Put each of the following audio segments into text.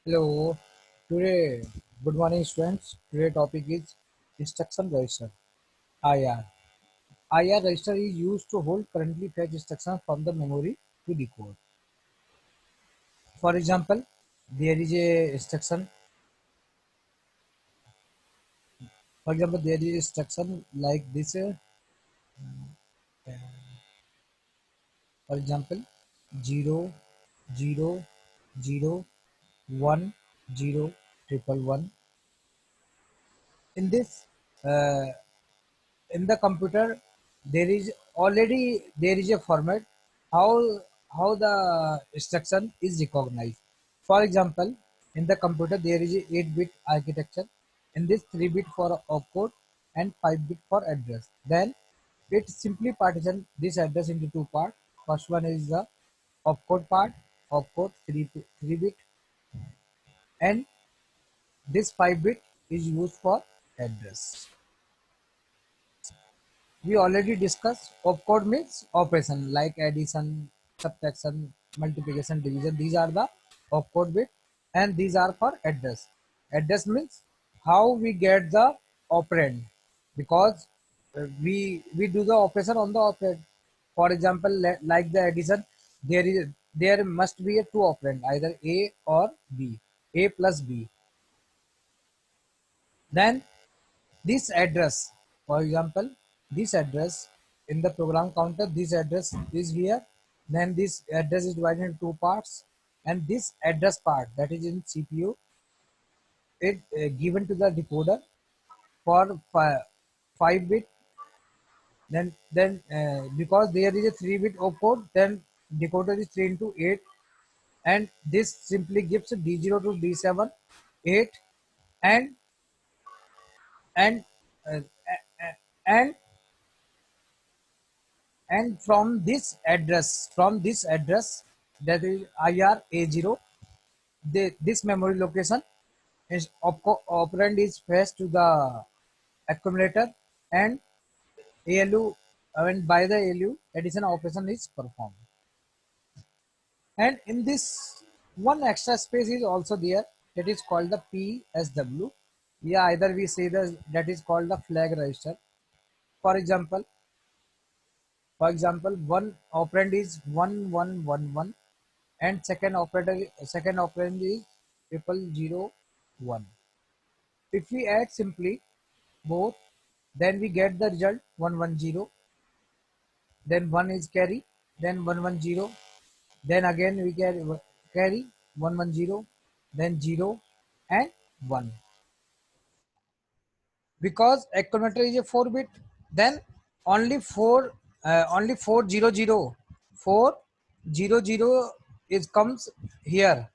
Hello, today, good morning students. Today topic is instruction register, IR. IR register is used to hold currently fetched instructions from the memory to decode. For example, there is a instruction, there is instruction like this, for example, 0, 0, 0, 1, 0, triple 1. In this, uh, in the computer there is a format how the instruction is recognized. For example, in the computer there is a 8-bit architecture. In this, 3-bit for opcode and 5-bit for address. Then it simply partition this address into two parts. First one is the opcode part, opcode 3-bit, and this 5-bit is used for address. We already discussed opcode means operation like addition, subtraction, multiplication, division. These are the opcode bit, and these are for address. Address means how we get the operand, because we do the operation on the operand. For example, like the addition, there must be a two operand, either A or B, A plus B. Then this address, for example, this address in the program counter, this address is here. Then this address is divided into two parts, and this address part, that is in CPU, it given to the decoder for 5-bit. Then because there is a 3-bit opcode, then decoder is 3 into 8, and this simply gives D0 to D7 8, and and uh, and and from this address, that is IRA0, this memory location is operand is fetched to the accumulator, and ALU, and by the ALU addition operation is performed. And in this, one extra space is also there, that is called the PSW. Yeah, either we say that is called the flag register. For example, one operand is 1111, and second operand is 0001. If we add simply both, then we get the result 110. Then 1 is carry, then 110. Then again we get carry 110, then 0 and 1. Because accumulator is a 4-bit, then only 400 is comes here.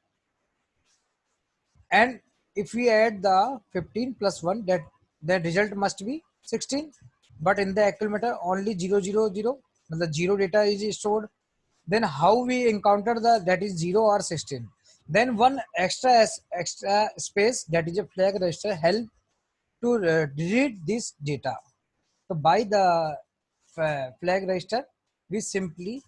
And if we add the 15 plus 1, that result must be 16. But in the accumulator only 000, the 0 data is stored. Then how we encounter that is 0 or 16? Then one extra space, that is a flag register, help to read this data. So by the flag register, we simply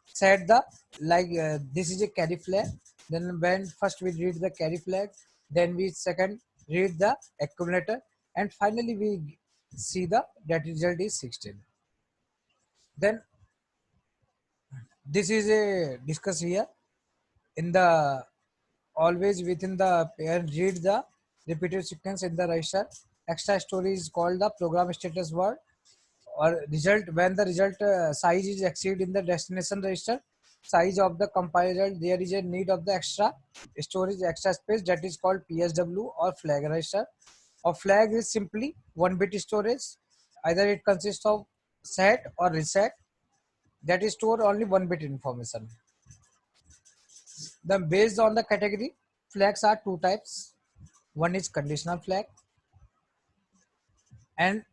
set the, like this is a carry flag. Then when first we read the carry flag, then we second read the accumulator, and finally we see the that result is 16. Then this is a discuss here in the, always within the pair read the repeated sequence in the register. Extra story is called the program status word or result. When the result size is exceed in the destination register size of the compiler, there is a need of the extra storage, extra space, that is called PSW or flag register. A flag is simply 1-bit storage. Either it consists of set or reset, that is store only 1-bit information. Then based on the category, flags are two types. One is conditional flag, and